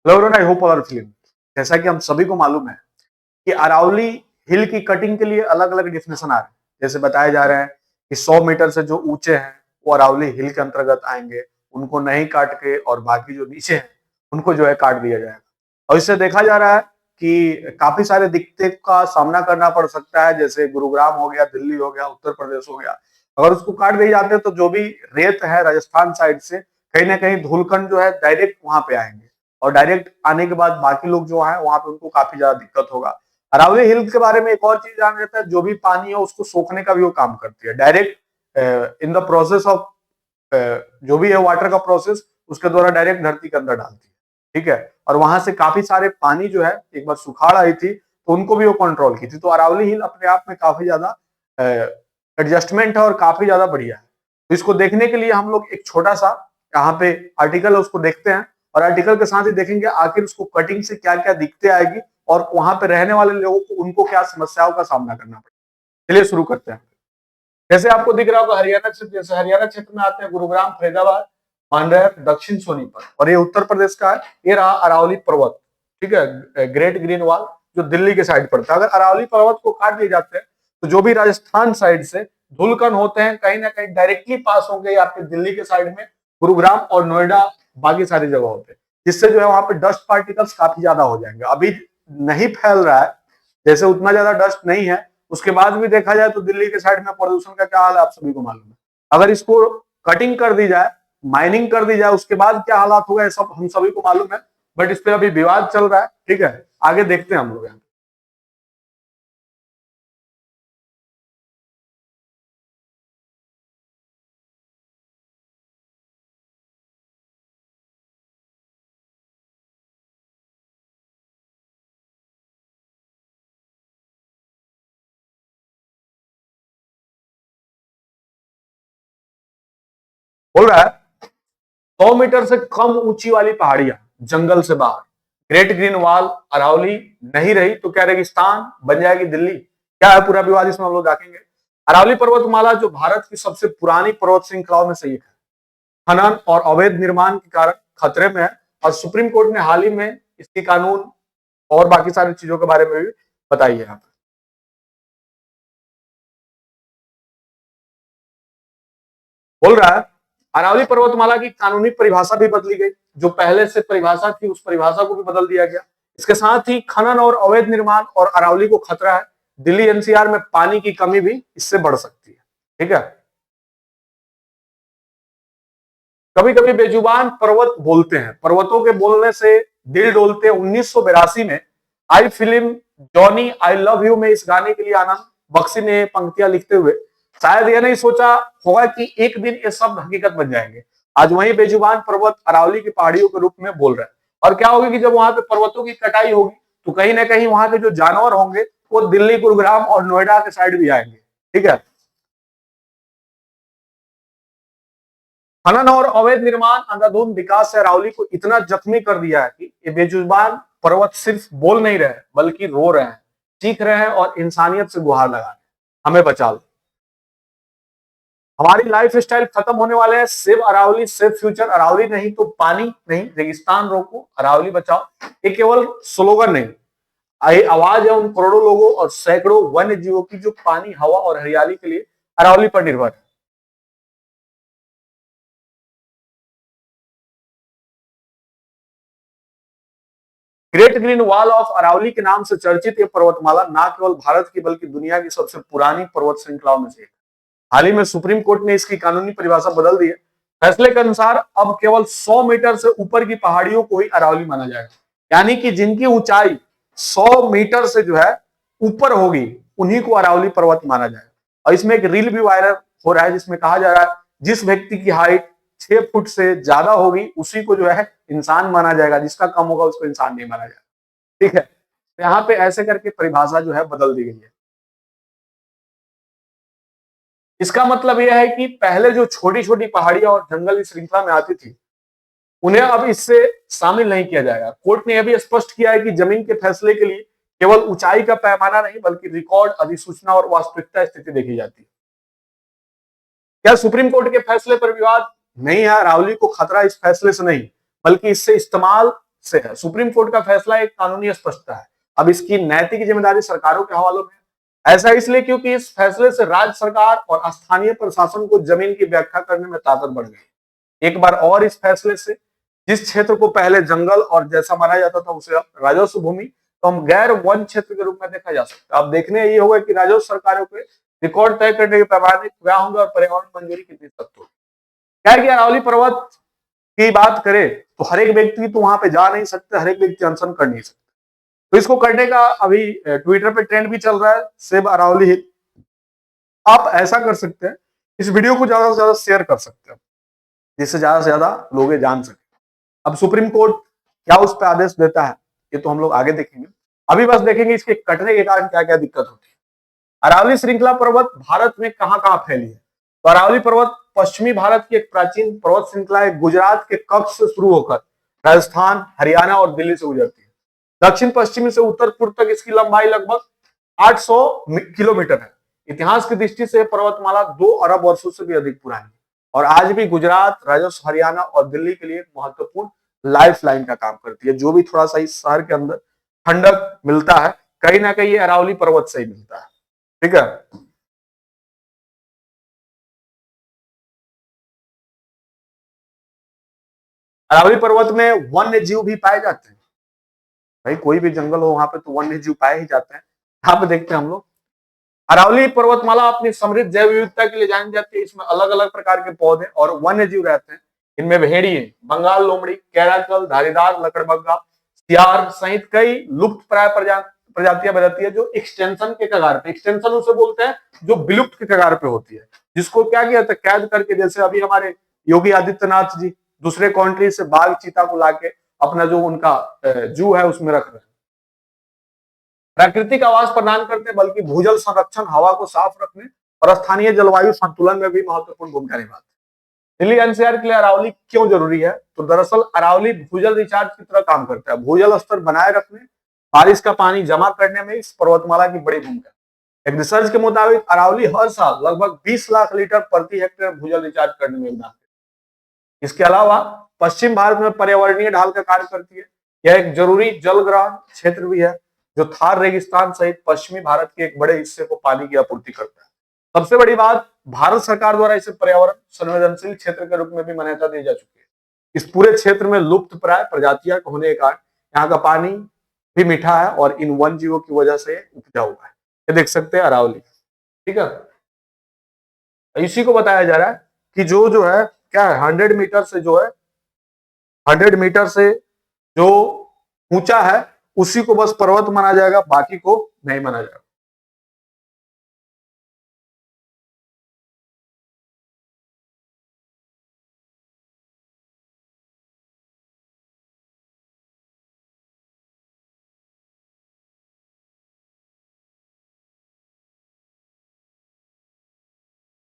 Hello everyone, I hope all are feeling. जैसा कि हम सभी को मालूम है कि अरावली हिल की कटिंग के लिए अलग अलग डेफिनेशन आ रहे हैं। जैसे बताया जा रहा है कि 100 मीटर से जो ऊंचे हैं वो अरावली हिल के अंतर्गत आएंगे, उनको नहीं काट के, और बाकी जो नीचे हैं उनको जो है काट दिया जाएगा। और इससे देखा जा रहा है कि काफी सारे दिक्कत का सामना करना पड़ सकता है, जैसे गुरुग्राम हो गया, दिल्ली हो गया, उत्तर प्रदेश हो गया। अगर उसको काट दिए जाते हैं तो जो भी रेत है राजस्थान साइड से, कहीं ना कहीं धूलकण जो है डायरेक्ट वहां पे आएंगे, और डायरेक्ट आने के बाद बाकी लोग जो है वहां पे उनको काफी ज्यादा दिक्कत होगा। अरावली हिल्स के बारे में एक और चीज जान रहता है, जो भी पानी है उसको सोखने का भी वो काम करती है direct in the process of, जो भी है वाटर का प्रोसेस, उसके द्वारा डायरेक्ट धरती के अंदर डालती है। ठीक है, और वहां से काफी सारे पानी जो है, एक बार सुखाड़ आई थी तो उनको भी वो कंट्रोल की थी। तो अरावली हिल अपने आप में काफी ज्यादा एडजस्टमेंट है और काफी ज्यादा बढ़िया है। तो इसको देखने के लिए हम लोग एक छोटा सा यहाँ पे आर्टिकल है उसको देखते हैं, और आर्टिकल के साथ ही देखेंगे आखिर उसको कटिंग से क्या क्या दिक्कतें आएगी और वहां पे रहने वाले लोगों को उनको क्या समस्याओं का सामना करना पड़ेगा। चलिए शुरू करते हैं। जैसे आपको दिख रहा होगा हरियाणा क्षेत्र, जैसे हरियाणा क्षेत्र में आते हैं गुरुग्राम, फरीदाबाद, मांडर, दक्षिण सोनीपत, और ये उत्तर प्रदेश का है। ये रहा अरावली पर्वत, ठीक है, ग्रेट ग्रीन वॉल, जो दिल्ली के साइड पड़ता है। अगर अरावली पर्वत को काट दिए जाते हैं तो जो भी राजस्थान साइड से धुलकण होते हैं कहीं ना कहीं डायरेक्टली पास होंगे आपके दिल्ली के साइड में, गुरुग्राम और नोएडा, बाकी सारी जगह होते हैं, जिससे जो है वहां पे डस्ट पार्टिकल्स काफी ज्यादा हो जाएंगे। अभी नहीं फैल रहा है, जैसे उतना ज्यादा डस्ट नहीं है, उसके बाद भी देखा जाए तो दिल्ली के साइड में प्रदूषण का क्या हाल है आप सभी को मालूम है। अगर इसको कटिंग कर दी जाए, माइनिंग कर दी जाए, उसके बाद क्या हालात होगा ये सब हम सभी को मालूम है, बट इस पर अभी विवाद चल रहा है। ठीक है, आगे देखते हैं हम लोग यहाँ। बोल रहा है 100 मीटर से कम ऊंची वाली पहाड़ियां जंगल से बाहर, ग्रेट ग्रीन वॉल, अरावली नहीं रही तो क्या रेगिस्तान बन जाएगी दिल्ली। क्या है पूरा विवाद, इसमें हम लोग देखेंगे। अरावली पर्वतमाला जो भारत की सबसे पुरानी पर्वत श्रृंखलाओं में से एक है, खनन और अवैध निर्माण के कारण खतरे में है, और सुप्रीम कोर्ट ने हाल ही में इसकी कानून और बाकी सारी चीजों के बारे में भी बताई है यहाँ पे। बोल रहा है अरावली पर्वतमाला की कानूनी परिभाषा भी बदली गई, जो पहले से परिभाषा थी उस परिभाषा को भी बदल दिया गया। इसके साथ ही खनन और अवैध निर्माण और अरावली को खतरा है। दिल्ली एनसीआर में पानी की कमी भी इससे बढ़ सकती है। ठीक है, कभी कभी बेजुबान पर्वत बोलते हैं, पर्वतों के बोलने से दिल डोलते हैं। 1982 में आई film Johnny I love you में इस गाने के लिए आनंद बख्शी ने पंक्तियां लिखते हुए शायद यह नहीं सोचा होगा कि एक दिन ये शब्द हकीकत बन जाएंगे। आज वही बेजुबान पर्वत अरावली की पहाड़ियों के रूप में बोल रहे हैं। और क्या होगी कि जब वहां पे पर्वतों की कटाई होगी तो कहीं ना कहीं वहां के जो जानवर होंगे वो दिल्ली, गुरुग्राम और नोएडा के साइड भी आएंगे। ठीक है, खनन और अवैध निर्माण अंधाधुंध विकास से अरावली को इतना जख्मी कर दिया है कि ये बेजुबान पर्वत सिर्फ बोल नहीं रहे बल्कि रो रहे हैं, चीख रहे हैं और इंसानियत से गुहार लगा रहे हैं, हमें बचा लो। हमारी लाइफ स्टाइल खत्म होने वाले हैं, save Aravalli save future. Aravalli नहीं तो पानी नहीं, रेगिस्तान रोको, अरावली बचाओ। ये केवल स्लोगन नहीं, ये आवाज है उन करोड़ों लोगों और सैकड़ों वन्य जीवों की जो पानी, हवा और हरियाली के लिए अरावली पर निर्भर है। Great green wall of Aravalli के नाम से चर्चित ये पर्वतमाला न केवल भारत की बल्कि दुनिया की सबसे पुरानी पर्वत श्रृंखलाओं में से एक। हाल ही में सुप्रीम कोर्ट ने इसकी कानूनी परिभाषा बदल दी है। फैसले के अनुसार अब केवल 100 मीटर से ऊपर की पहाड़ियों को ही अरावली माना जाएगा, यानी कि जिनकी ऊंचाई 100 मीटर से जो है ऊपर होगी उन्हीं को अरावली पर्वत माना जाएगा। और इसमें एक रील भी वायरल हो रहा है जिसमें कहा जा रहा है जिस व्यक्ति की हाइट 6 फुट से ज्यादा होगी उसी को जो है इंसान माना जाएगा, जिसका कम होगा उसको इंसान नहीं माना जाएगा। ठीक है, तो यहाँ पे ऐसे करके परिभाषा जो है बदल दी गई है। इसका मतलब यह है कि पहले जो छोटी छोटी पहाड़ियां और जंगल इस श्रृंखला में आती थी उन्हें अब इससे शामिल नहीं किया जाएगा। कोर्ट ने यह भी स्पष्ट किया है कि जमीन के फैसले के लिए केवल ऊंचाई का पैमाना नहीं बल्कि रिकॉर्ड, अधिसूचना और वास्तविकता स्थिति देखी जाती है। क्या सुप्रीम कोर्ट के फैसले पर विवाद नहीं है? अरावली को खतरा इस फैसले से नहीं बल्कि इससे इस्तेमाल से है। सुप्रीम कोर्ट का फैसला एक कानूनी स्पष्टता है। अब इसकी नैतिक जिम्मेदारी सरकारों के हवाले में है। ऐसा इसलिए क्योंकि इस फैसले से राज्य सरकार और स्थानीय प्रशासन को जमीन की व्याख्या करने में ताकत बढ़ गई। एक बार और इस फैसले से जिस क्षेत्र को पहले जंगल और जैसा माना जाता था उसे राजस्व भूमि तो हम गैर वन क्षेत्र के रूप में देखा जा सकता है। अब देखने ये होगा कि राजस्व सरकारों के रिकॉर्ड तय करने के पैमाने क्या होंगे और पर्यावरण मंजूरी कितनी सख्त होगी। क्या है कि अरावली पर्वत की बात करें तो हर एक व्यक्ति तो वहां पे जा नहीं सकते, हर एक व्यक्ति अनशन कर नहीं सकते। तो इसको करने का अभी ट्विटर पे ट्रेंड भी चल रहा है, सेव अरावली हिल। आप ऐसा कर सकते हैं, इस वीडियो को ज्यादा से ज्यादा शेयर कर सकते हैं जिससे ज्यादा से ज्यादा लोग जान सके। अब सुप्रीम कोर्ट क्या उस पर आदेश देता है ये तो हम लोग आगे देखेंगे। अभी बस देखेंगे इसके कटने के कारण क्या क्या दिक्कत होती है। अरावली श्रृंखला पर्वत भारत में कहां कहां फैली है? तो अरावली पर्वत पश्चिमी भारत की एक प्राचीन पर्वत श्रृंखला है। गुजरात के कच्छ से शुरू होकर राजस्थान, हरियाणा और दिल्ली से गुजरती है। दक्षिण पश्चिमी से उत्तर पूर्व तक इसकी लंबाई लगभग 800 किलोमीटर है। इतिहास की दृष्टि से पर्वतमाला 2 अरब वर्षों से भी अधिक पुरानी है और आज भी गुजरात, राजस्थान, हरियाणा और दिल्ली के लिए महत्वपूर्ण लाइफ लाइन का काम करती है। जो भी थोड़ा सा इस शहर के अंदर ठंडक मिलता है कहीं ना कहीं ये अरावली पर्वत से ही मिलता है। ठीक है, अरावली पर्वत में वन्य जीव भी पाए जाते हैं। भाई कोई भी जंगल हो वहां पे तो वन्य जीव पाए ही जाते हैं। यहाँ पे देखते हैं हम लोग अरावली पर्वतमाला अपनी समृद्ध जैव विविधता के लिए जानी जाती है। इसमें अलग अलग प्रकार के पौधे और वन्य जीव रहते हैं। इनमें भेड़िए, बंगाल लोमड़ी, कैराकल, धारीदार लकड़बग्गा, सियार सहित कई लुप्त प्राय प्रजातियां रहती है जो एक्सटेंशन के कगार पे, एक्सटेंशन उसे बोलते हैं जो विलुप्त के कगार पे होती है, जिसको क्या किया था कैद करके, जैसे अभी हमारे योगी आदित्यनाथ जी दूसरे कंट्री से बाघ चीता को लाके अपना जो उनका जू है उसमें रख रहे हैं। प्राकृतिक आवास प्रदान करते बल्कि भूजल संरक्षण, हवा को साफ रखने और स्थानीय जलवायु संतुलन में भी महत्वपूर्ण भूमिका निभाते हैं। दिल्ली एनसीआर के लिए अरावली क्यों जरूरी है? तो दरअसल अरावली भूजल रिचार्ज की तरह काम करता है। भूजल स्तर बनाए रखने, बारिश का पानी जमा करने में इस पर्वतमाला की बड़ी भूमिका है। एक रिसर्च के मुताबिक अरावली हर साल लगभग 20 लाख लीटर प्रति हेक्टेयर भूजल रिचार्ज करने में योगदान। इसके अलावा पश्चिम भारत में पर्यावरणीय ढाल का कार्य करती है। यह एक जरूरी जल ग्रहण क्षेत्र भी है जो थार रेगिस्तान सहित पश्चिमी भारत के एक बड़े हिस्से को पानी की आपूर्ति करता है। सबसे बड़ी बात, भारत सरकार द्वारा इसे पर्यावरण संवेदनशील क्षेत्र के रूप में भी मान्यता दी जा चुकी है। इस पूरे क्षेत्र में लुप्त प्राय प्रजातियां होने के कारण यहाँ का पानी भी मीठा है और इन वन जीवों की वजह से उपजा हुआ है। ये देख सकते हैं अरावली। ठीक है, इसी को बताया जा रहा है कि जो है क्या है, 100 मीटर से जो है 100 मीटर से जो ऊंचा है उसी को बस पर्वत माना जाएगा, बाकी को नहीं माना जाएगा।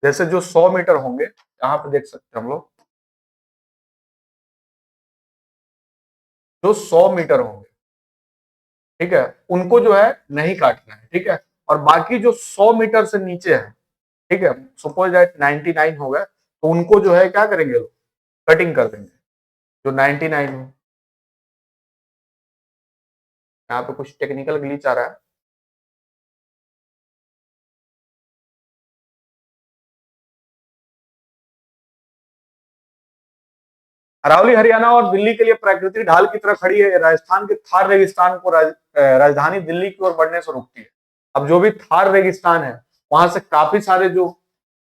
जैसे जो 100 मीटर होंगे यहाँ पे देख सकते हैं हम लोग, जो 100 मीटर होंगे, ठीक है, उनको जो है नहीं काटना है। ठीक है, और बाकी जो 100 मीटर से नीचे है, ठीक है, सपोज दैट 99 हो गए तो उनको जो है क्या करेंगे लोग, कटिंग कर देंगे। जो 99 हो, यहाँ पे कुछ टेक्निकल ग्लिच आ रहा है। अरावली हरियाणा और दिल्ली के लिए प्राकृतिक ढाल की तरह खड़ी है। राजस्थान के थार रेगिस्तान को राजधानी दिल्ली की ओर बढ़ने से रोकती है। अब जो भी थार रेगिस्तान है वहां से काफी सारे जो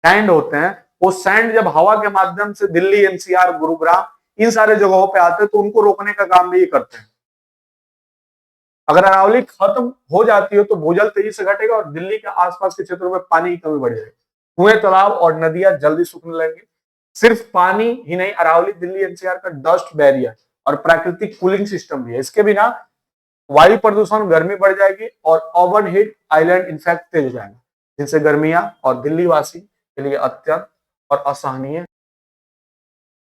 सैंड होते हैं, वो सैंड जब हवा के माध्यम से दिल्ली, एनसीआर, गुरुग्राम इन सारे जगहों पे आते हैं तो उनको रोकने का काम भी ये करते हैं। अगर अरावली खत्म हो जाती है तो भूजल तेजी से घटेगा और दिल्ली के आसपास के क्षेत्रों में पानी की कमी बढ़ जाएगी। कुएं, तालाब और नदियां जल्दी सूखने लगेंगे। सिर्फ पानी ही नहीं, अरावली दिल्ली एनसीआर का डस्ट बैरियर और प्राकृतिक कूलिंग सिस्टम भी है। इसके बिना वायु प्रदूषण, गर्मी बढ़ जाएगी और अर्बन हीट आइलैंड इनफैक्ट तेज हो जाएगा, जिनसे गर्मियां और दिल्ली वासी के लिए अत्यंत और असहनीय